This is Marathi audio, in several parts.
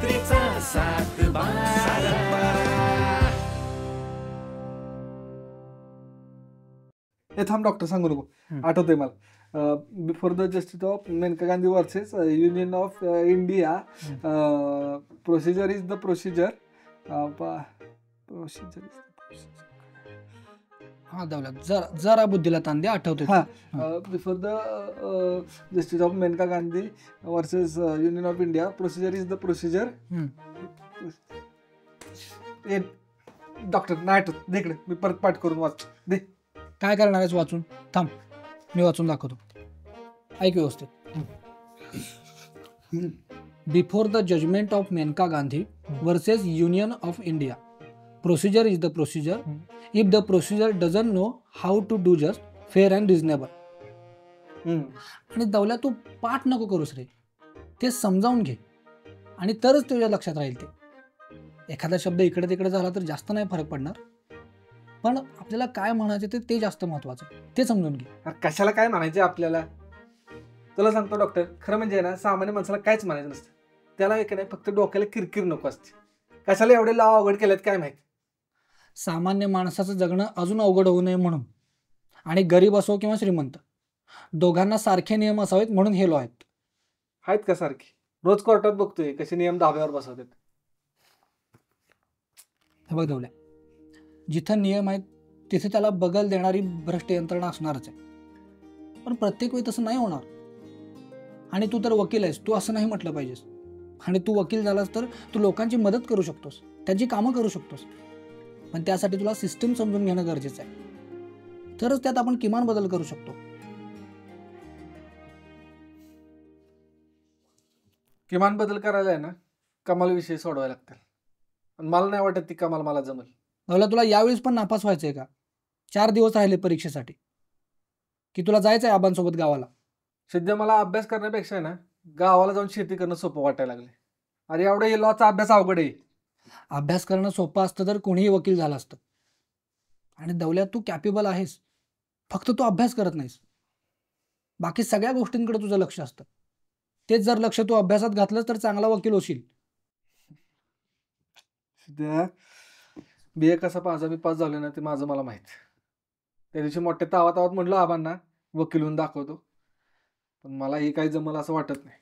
मैत्रीचा सात बारा. हे थांब डॉक्टर, सांगू नको. आठवतंय मला, before the justice of Maneka Gandhi versus union of India, procedure is the procedure. हा दौलत, जरा बुद्धीला ताण दे, आठवते. हा, before the justice of Maneka Gandhi versus union of India, procedure is the procedure. Doctor नाही आठवत, दे इकडे, मी परत पाठ करून वाच दे. काय करणार आहेस वाचून? थांब, मी वाचून दाखवतो, ऐक व्यवस्थित. Before the judgment of Maneka Gandhi versus union of India, procedure is the procedure. If the procedure doesn't know how to do just, fair and reasonable. आणि दौल्या, तू पाठ नको करूस रे, ते समजावून घे आणि तरच तुझ्या लक्षात राहील. ते एखादा शब्द इकडे तिकडे झाला तर जास्त नाही फरक पडणार, पण आपल्याला काय म्हणायचं ते जास्त महत्वाचं, ते समजून घे. कशाला काय म्हणायचे आपल्याला? तुला सांगतो डॉक्टर, खरं म्हणजे ना, सामान्य माणसाला काहीच म्हणायचं नसतं. त्याला एक नाही, फक्त डोक्याला किरकिर नको असते. कशाला एवढे लाव अवघड केलेत काय माहिती. सामान्य माणसाचं जगणं अजून अवघड होऊ नये म्हणून, आणि गरीब असो किंवा श्रीमंत, दोघांना सारखे नियम असावेत म्हणून हे लॉ आहेत. आहेत का सारखे? रोज कोर्टात बघतोय कसे नियम धाब्यावर बसवतात. हे बघ दौल्या, जिथं नियम आहेत तिथे त्याला बगल देणारी भ्रष्ट यंत्रणा असणारच आहे, पण प्रत्येक वेळी तसं नाही होणार. आणि तू तर वकील आहेस, तू असं नाही म्हटलं पाहिजेस. आणि तू वकील झालास तर तू लोकांची मदत करू शकतोस, त्यांची कामं करू शकतोस, पण त्यासाठी तुला सिस्टीम समजून घेणं गरजेचं आहे. तरच त्यात आपण किमान बदल करू शकतो. किमान बदल करायला आहे ना, कमाल विषय सोडवायला लागतील. पण मला नाही वाटत ती कमाल मला जमल. दौला, तुला यावेळेस पण नापास व्हायचंय का? 4 दिवस राहिले परीक्षेसाठी, की तुला जायचंय आबांसोबत गावाला? सध्या मला अभ्यास करण्यापेक्षा ना, गावाला जाऊन शेती करणं सोपं वाटायला लागले. अरे एवढं हे लॉचा अभ्यास अवघड आहे. अभ्यास करणं सोपं असतं तर कोणीही वकील झालं असतं. आणि दौल्यात तू कॅपेबल आहेस, फक्त तू अभ्यास करत नाहीस. बाकी सगळ्या गोष्टींकडे तुझं लक्ष असतं. तेच जर लक्ष तू अभ्यासात घातलंस तर चांगला वकील होशील. सध्या BA कसा मी पास झालो ना, ते माझं मला माहित. त्या दिवशी मोठ्या तावात म्हणलो आबांना वकील होऊन दाखवतो, पण मला हे काही जमलं असं वाटत नाही.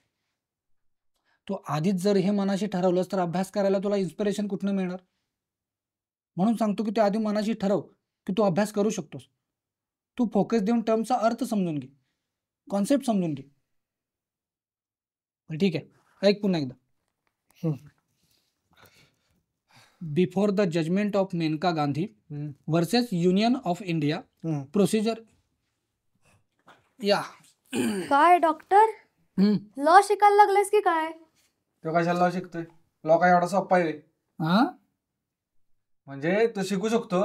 तू आधीच जर हे मनाशी ठरवलंस तर अभ्यास करायला तुला इन्स्पिरेशन कुठनं मिळणार? म्हणून सांगतो की तू आधी मनाशी ठरव की तू अभ्यास करू शकतोस. तू फोकस देऊन टर्मचा अर्थ समजून घे, कॉन्सेप्ट समजून घे. ठीक आहे, ऐक पुन्हा एकदा. Before the judgment of Maneka Gandhi versus union of India, procedure. या काय डॉक्टर, लॉ शिकायला लागलेस की काय? तो कशाला लॉ शिकतोय? लॉ काय एवढा सोपा आहे? हा, म्हणजे तो शिकू शकतो,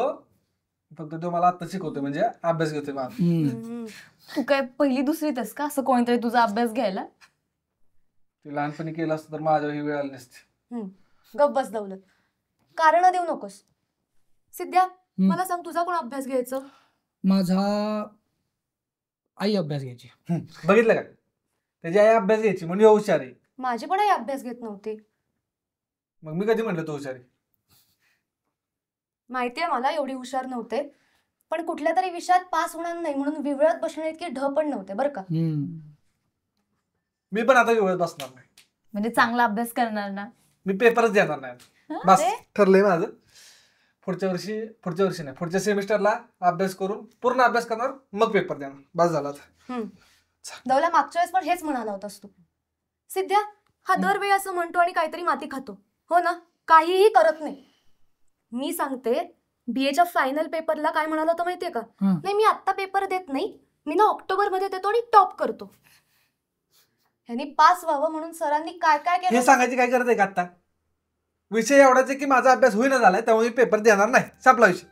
फक्त तो मला आता शिकवतोय, म्हणजे अभ्यास घेतोय माझा. तू काय पहिली दुसरीतस का असं कोणीतरी तुझा अभ्यास घ्यायला? ते लहानपणी केलं असतं तर माझ्या ही वेळ आली नसती. गप्प बस दौलत, कारण देऊ नकोस. सिद्ध्या, मला सांग, तुझा कोण अभ्यास घ्यायचं? माझा आई अभ्यास घ्यायची. बघितलं का, त्याची आई अभ्यास घ्यायची म्हणजे हुशार आहे. माझी पण आई अभ्यास घेत नव्हती. मग मी कधी म्हणलं तो हुशार आहे? माहितीये मला एवढी हुशार नव्हते, पण कुठल्या तरी विषयात पास होणार नाही म्हणून विवळत बसण्या इतकी ढ पण नव्हते बरं का. मी पण आता वेळेत बसणार नाही. म्हणजे चांगला अभ्यास करणार ना? मी पेपरच देणार नाही. बस ठरलंय माझं. पुढच्या वर्षी नाही, पुढच्या सेमिस्टरला अभ्यास करून पूर्ण अभ्यास करणार, मग पेपर देणार. बस झाला. दौला, मागच्या वेळेस पण हेच म्हणाला होतास तू. सिद्ध्या, हा दरवेळी असं म्हणतो आणि काहीतरी माती खातो, हो ना? काहीही करत नाही. मी सांगते, BAच्या फायनल पेपरला काय म्हणाला होता माहितीये का? नाही, मी आत्ता पेपर देत नाही, मी ना ऑक्टोबरमध्ये देतो आणि टॉप करतो. ह्यांनी पास व्हावं म्हणून सरांनी काय काय केलं हे सांगायची काय गरज आहे का आता? विषय एवढाच आहे की माझा अभ्यास होईना झालाय, त्यामुळे पेपर देणार नाही, संपला विषय.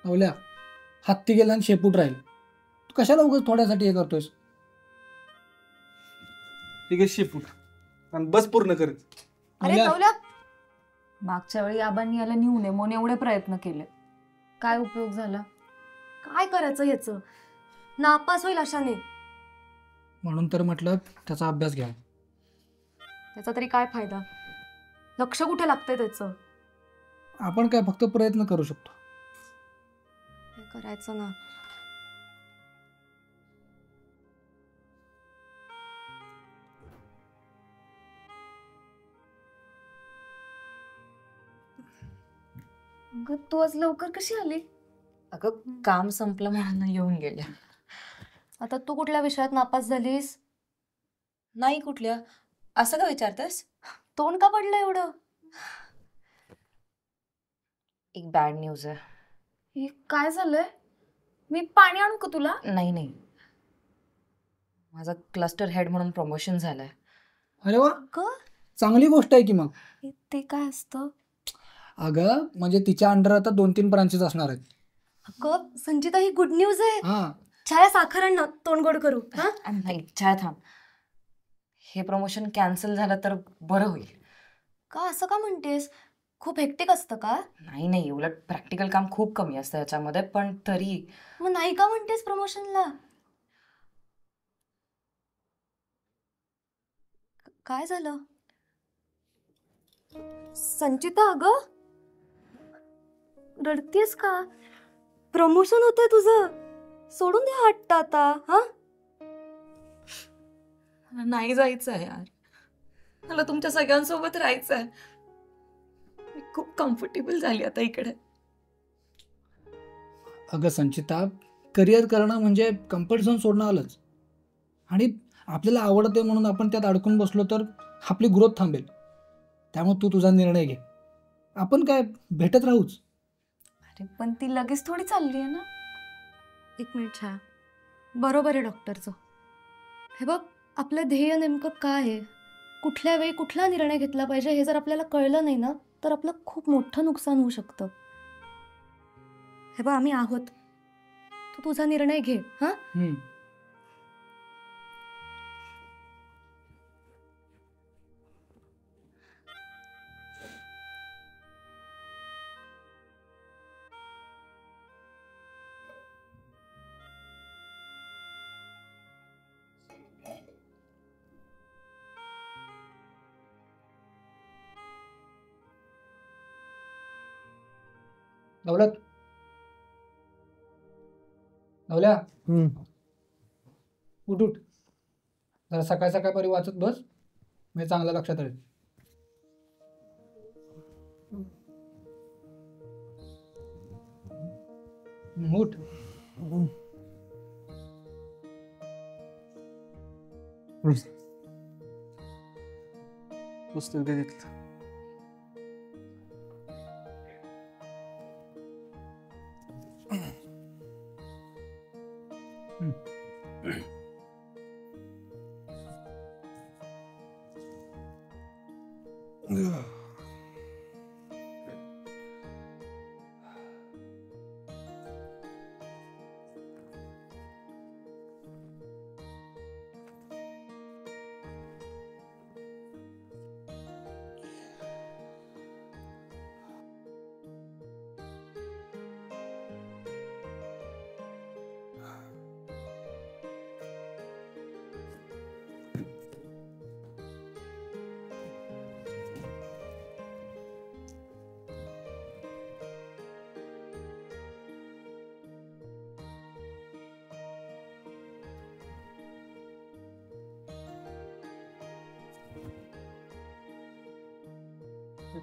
दौल्या, हत्ती गेला आणि शेपूट राहील. तू कशाला उगाच थोड्यासाठी हे करतोयस? ठीक आहे, शेपूट आणि बस पूर्ण करेल. अरे दौल्या, मागच्या वेळी आबांनी याला नेऊ नये म्हणून एवढे प्रयत्न केले, काय उपयोग झाला? काय करायचं याचं? नापास होईल अशाने. म्हणून तर म्हटलं त्याचा अभ्यास घ्या. त्याचा तरी काय फायदा? लक्ष कुठे लागतंय त्याचं? आपण काय फक्त प्रयत्न करू शकतो. काय करायचं ना. अगं तू आज लवकर कशी आली? अगं काम संपलं म्हणून येऊन गेल्या. आता तू कुठल्या विषयात नापास झालीस? नाही कुठल्या. असं का विचारतेस? तोंड का पडलं एवढं? एक बॅड न्यूज आहे. हे काय झालंय? मी पाणी आणू का तुला? नाही नाही, माझा क्लस्टर हेड म्हणून प्रमोशन झालंय. अरे वा, ग चांगली गोष्ट आहे की मग. ते काय असतं? अगं म्हणजे तिच्या अंडर आता 2-3 ब्रांचेस असणार आहेत. अगं संचिता, ही गुड न्यूज आहे. हा, छाया साखर आण ना, तोंड गोड करू. हा नाही छाया थांब, हे प्रमोशन कॅन्सल झालं तर बरं होईल. का असं का म्हणतेस? खूप हेक्टिक असतं का? नाही नाही, उलट प्रॅक्टिकल काम खूप कमी असतं याच्यामध्ये, पण तरी. मग नाही का म्हणतेस प्रमोशनला? काय झालं संचिता? अगं रडतेस का? प्रमोशन होतंय तुझं, सोडून दे हट्ट आता. हा नाही जायचंय यार, मला तुमच्या सगळ्यांसोबत राहायचंय. मी खूप कम्फर्टेबल झाली आता इकडे. अगं संचिता, करिअर करणं म्हणजे कम्फर्ट झोन सोडणं आलंच. आणि आपल्याला आवडते म्हणून आपण त्यात अडकून बसलो तर आपली ग्रोथ थांबेल. त्यामुळे तू तुझा निर्णय घे. आपण काय भेटत राहूच. अरे पण ती लगेच थोडी चालली आहे ना. एक मिनिट छाया, बरोबर आहे डॉक्टरचं. हे बघ, आपलं ध्येय नेमकं काय आहे, कुठल्या वेळी कुठला निर्णय घेतला पाहिजे हे जर आपल्याला कळलं नाही ना, तर आपलं खूप मोठं नुकसान होऊ शकतं. हे बघ, आम्ही आहोत. तू तुझा निर्णय घे. हा दौलत, दौल्या, उठ उठ. जरा सकाळ सकाळ परी वाचत बस, म्हणजे चांगलं लक्षात राहील. उठ. पुस्तक दे तिथलं.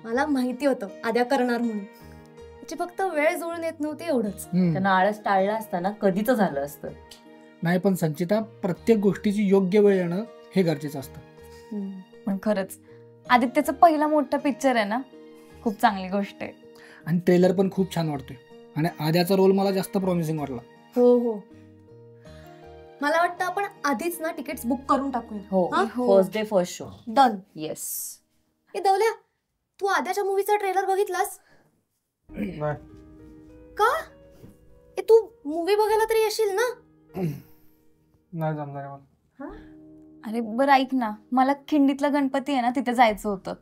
मला माहिती होतं आद्या करणार म्हणून. त्याची फक्त वेळ जुळून येत नव्हती, एवढंच. त्यांना आळस टाळला असताना कधीच झालं असतं. नाही पण संचिता, प्रत्येक गोष्टीची योग्य वेळ येणं हे गरजेचं असतं. पण खरंच आदित्यचं पहिला मोठा पिक्चर आहे ना, खूप चांगली गोष्ट आहे. आणि ट्रेलर पण खूप छान वाटतोय. आणि आद्याचा रोल मला जास्त प्रॉमिसिंग वाटला. हो हो, मला वाटतं आपण आधीच ना तिकीट्स बुक करून टाकूया. हो, हा? First day first show. Done. Yes. ए दौल्या, तू आद्याच्या मूवीचा ट्रेलर बघितलास नाही. का? ए तू मूवी बघायला तरी येशील ना? नाही जमणार आहे मला. अरे बरं ऐक ना, मला खिंडीतला गणपती आहे ना, तिथे जायचं होतं.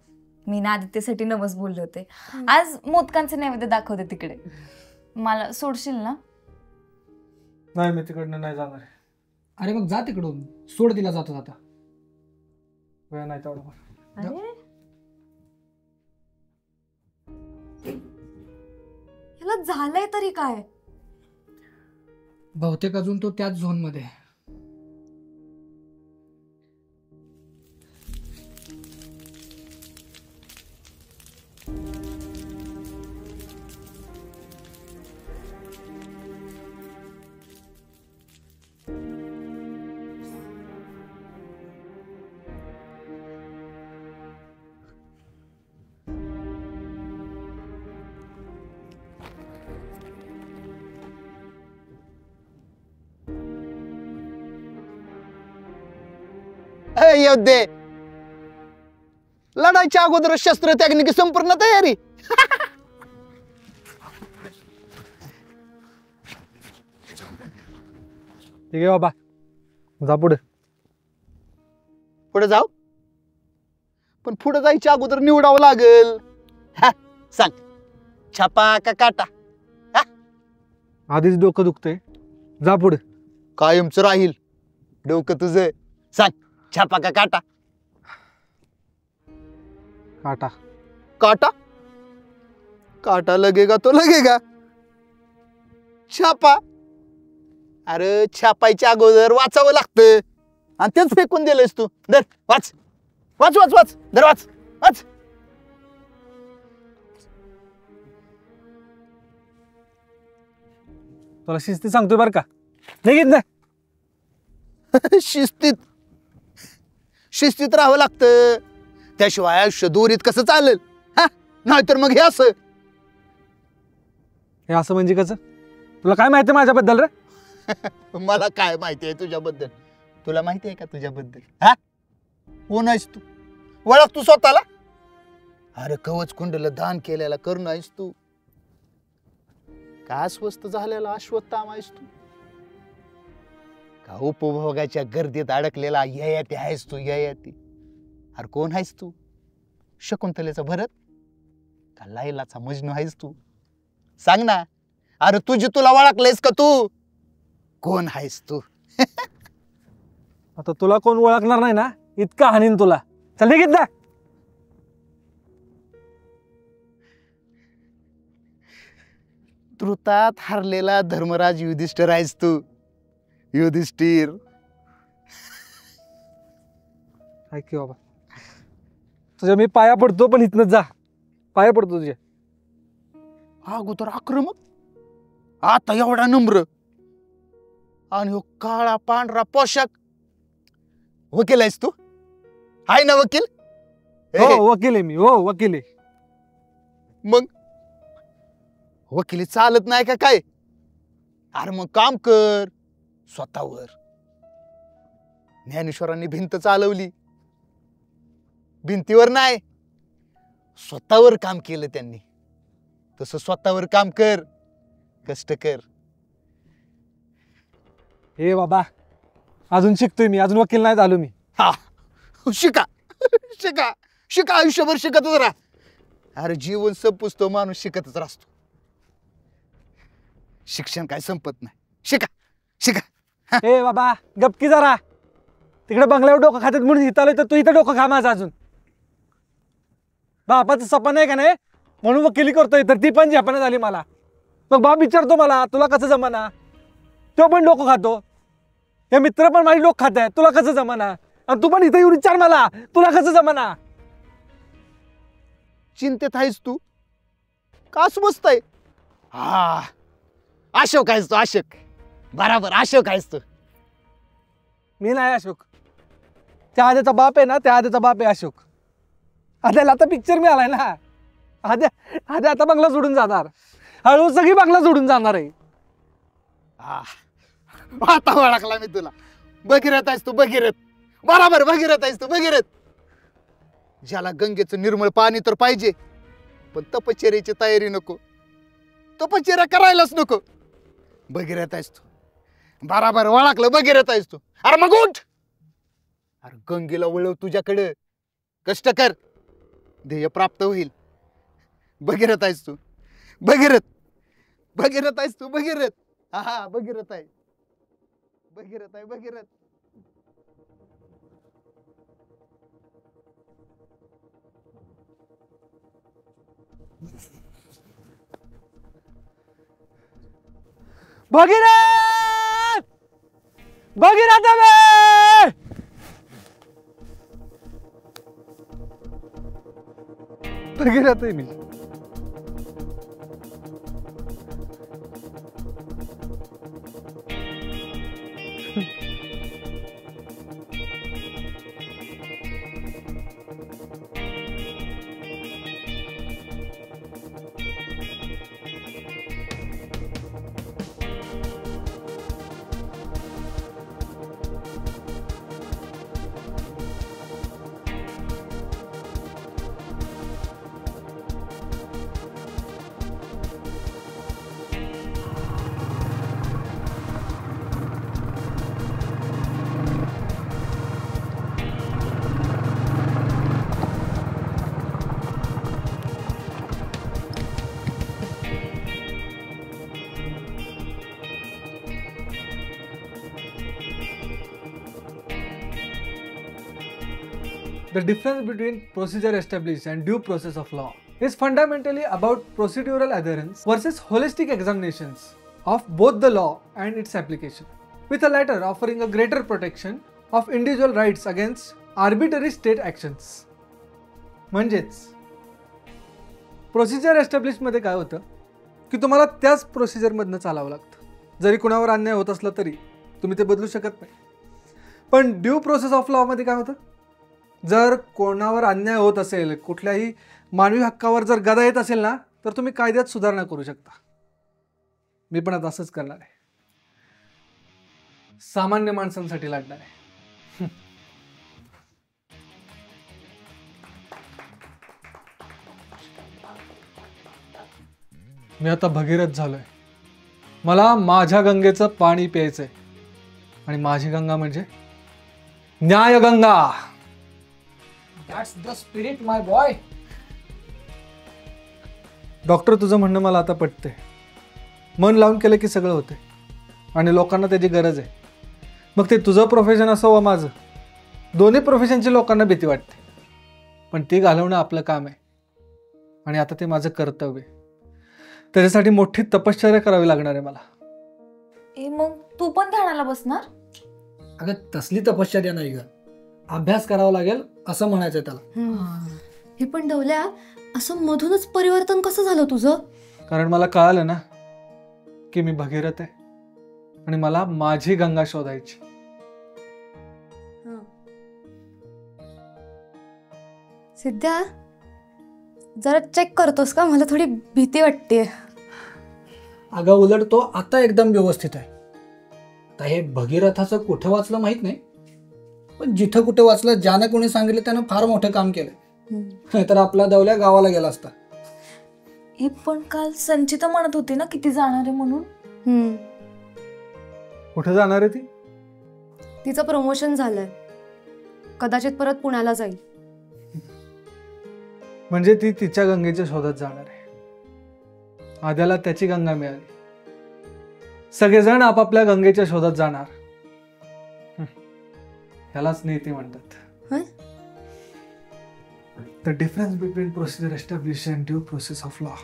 मी ना आदित्यसाठी नवस बोलले होते. आज मोदकांचे नैवेद्य दाखवते तिकडे. मला सोडशील ना? नाही, मी तिकडनं नाही जाणार आहे. अरे मग जा तिकडून, सोड तिला जाता जाता. वेळ नाही तेवढा मला. अरे याला झालंय तरी काय? बहुतेक अजून तो त्याच झोन मध्ये आहे. योद्धे, लढाईच्या अगोदर शस्त्र त्यागने की संपूर्ण तयारी. ठीक आहे बाबा, जा पुढे. पुढे जाऊ, पण पुढे जायच्या अगोदर निवडावं लागेल. हा, सांग, छापा का काटा? आधीच डोकं दुखतंय, जा पुढे. कायमच राहील डोकं तुझं. सांग, छापा का काटा? काटा. काटा? काटा लगेगा तो लगेगा. छापा? अरे छापायच्या अगोदर वाचावं लागतं आणि तेच फेकून दिलंयस तू. धर वाच वाच वाच वाच, धर वाच वाच. तुला शिस्ती सांगतोय बरं का, निघित ना. शिस्तीत शिस्तीत राहावं लागतं, त्याशिवाय आयुष्य दोरीत कसं चालेल? हा, नाहीतर मग हे असं. हे असं म्हणजे कसं? तुला काय माहिती माझ्याबद्दल रे? मला काय माहिती आहे तुझ्याबद्दल? तुला माहिती आहे का तुझ्याबद्दल? हा, कोण आहेस तू? ओळख तू स्वतःला. अरे कवच कुंडला दान केलेला करून आहेस तू का अस्वस्थ झालेला अश्वत्थामा आहेस तू का उपभोगाच्या गर्दीत अडकलेला ययाती आहेस तू? ययाती. अरे कोण आहेस तू? शकुंतलेचा भरत का लायलाचा मजनू आहेस तू? सांग ना. अरे तुझी तुला ओळखलेस का तू? कोण आहेस तू? आता तुला कोण ओळखणार नाही ना, इतका हानीन तुला. चल निघित ना. तृतात हरलेला धर्मराज युधिष्ठिर आहेस तू. युधिष्ठिर. ऐक की बाबा, तुझ्या मी पाया पडतो, पण इथनं जा. पाया पडतो तुझ्या. अगोदर आक्रमक, आता एवढा नम्र, आणि हो काळा पांढरा पोशाख. वकील आहेस तू? आहे ना वकील? हो वकील आहे मी. हो वकील आहे. मग वकिली चालत नाही का काय? अरे मग काम कर स्वतःवर. ज्ञानेश्वरांनी भिंत चालवली, भिंतीवर नाही स्वतःवर काम केलं त्यांनी. तसं स्वतःवर काम कर, कष्ट कर. हे बाबा, अजून शिकतोय मी, अजून वकील नाही झालो मी. हा, शिका शिका शिका, आयुष्यभर शिकतच राहा. अरे जीवन संपुस्तो माणूस शिकतच राहतो. शिक्षण काय संपत नाही. शिका शिका. ए बाबा गपकी जरा. तिकडे बंगल्यावर डोकं खात्यात म्हणून इथं आलोय, तर तू इथं डोकं खा माझं अजून. बापाचं सपन आहे का नाही म्हणून वकिली करतोय, तर ती पण झेपणं झाली मला. मग बाप विचारतो मला, तुला कसं जमाना? तो पण डोकं खातो. हे मित्र पण माझी डोकं खात आहे, तुला कसं जमाना? आणि तू पण इथं येऊन विचार मला, तुला कसं जमाना? चिंतेत आहेस तू का बसताय? हा, अशोक आहेस तू, अशोक. बराबर अशोक आहेस तू. मी नाही अशोक. त्या आद्याचा बाप आहे ना, त्या आद्याचा बाप आहे अशोक. आद्याला आता पिक्चर मिळालाय ना. आद्या आद्या आता बंगला सोडून जाणार, हळूहळू सगळी बंगला सोडून जाणार आहे. हा, आता ओळखला मी तुला. भगीरथ आहेस तू, भगीरथ. बराबर भगीरथ आहेस तू, भगीरथ. ज्याला गंगेचं निर्मळ पाणी तर पाहिजे, पण तपश्चर्याची तयारी नको, तपश्चर्या करायलाच नको. भगीरथ आहेस तू. बराबर ओळखलं, भगीरथ आहेस तू. अरे मग उठ. अरे गंगेला वळव तुझ्याकडे, कष्ट कर, ध्येय प्राप्त होईल. भगीरथ आहेस तू, भगीरथ. भगीरथ आहेस तू, भगीरथ. हा भगीरथ आहे, भगीरथ आहे, भगीरथ. भगीरथ भगीरथ भगीरथ आहे मी. The difference between procedure established and due process of law is fundamentally about procedural adherence versus holistic examinations of both the law and its application, with the latter offering a greater protection of individual rights against arbitrary state actions. म्हणजेच प्रोसिजर एस्टॅब्लिश मध्ये काय होतं की तुम्हाला त्याच प्रोसिजरमधनं चालावं लागतं. जरी कुणावर अन्याय होत असला तरी तुम्ही ते बदलू शकत नाही. पण ड्यू प्रोसेस ऑफ लॉ मध्ये काय होतं, जर कोणावर अन्याय होत असेल, कुठल्याही मानवी हक्कावर जर गदा येत असेल ना, तर तुम्ही कायद्यात सुधारणा करू शकता. मी पण आता असंच करणार आहे. सामान्य माणसांसाठी लढणार आहे. मी आता भगीरथ झालोय. मला माझ्या गंगेचं पाणी प्यायचंय आणि माझी गंगा म्हणजे न्यायगंगा. That's the spirit, my boy. Doctor, तुझं म्हणणं मला आता पटतंय. मन लावून केलं की सगळं होते आणि लोकांना त्याची गरज आहे. मग ते तुझं प्रोफेशन असो वा माझं, दोन्ही प्रोफेशनची लोकांना भीती वाटते, पण ती घालवणं आपलं काम आहे आणि आता ते माझं कर्तव्य आहे. त्याच्यासाठी मोठी तपश्चर्या करावी लागणार आहे मला. मग तू पण ध्यानाला बसणार? अगं तसली तपश्चर्या नाही ग, अभ्यास करावा लागेल असं म्हणायचं त्याला. हे पण डवल्या, असं मधूनच परिवर्तन कसं झालं तुझं? कारण मला कळालं ना की मी भगीरथ आहे आणि मला माझी गंगा शोधायची. सिद्ध्या, जरा चेक करतोस का? मला थोडी भीती वाटते. अगं उलट तो आता एकदम व्यवस्थित आहे. आता हे भगीरथाचं कुठं वाचलं माहित नाही, पण जिथं कुठे वाचलं, ज्यानं कोणी सांगितलं त्यानं फार मोठं काम केलं. नाहीतर आपला दवल्या गावाला गेला असता. हे पण काल संचिता म्हणत होती ना किती जाणार आहे म्हणून. कुठे जाणार आहे ती? तिचं प्रमोशन झालंय, कदाचित परत पुण्याला जाईल. म्हणजे ती तिच्या गंगेच्या शोधात जाणार आहे. आद्याला त्याची गंगा मिळाली, सगळेजण आपापल्या गंगेच्या शोधात जाणार. ह्यालाच नीती म्हणतात. The difference between procedure establish and due process of law.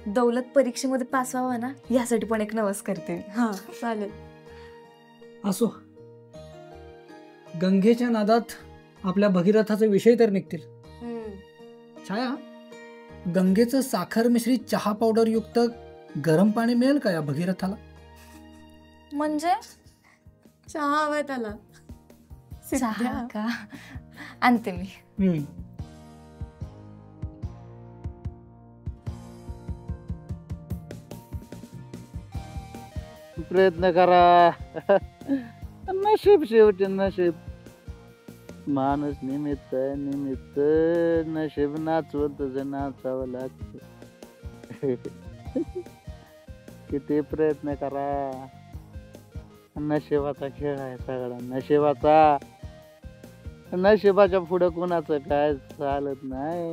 Daulat परीक्षेमध्ये पास व्हावा ना, यासाठी पण एक नवस करते. हा चालेल. असो, गंगेच्या नादात आपल्या भगीरथाचे विषय तर निघतील. छाया, गंगेचं साखर मिश्रित चहा पावडर युक्त गरम पाणी मिळेल का या भगीरथाला? म्हणजे चहा हवाय त्याला. चहा का? आणते मी. प्रयत्न करा. नशीब शेवटी नशीब. माणूस निमित्त निमित्त नशीब नाचवत तुझं नाचावं लागत. किती प्रयत्न करा, नशिबाचा खेळ आहे सगळा. नशिबाचा, नशिबाच्या पुढं कोणाचं काय चालत नाही.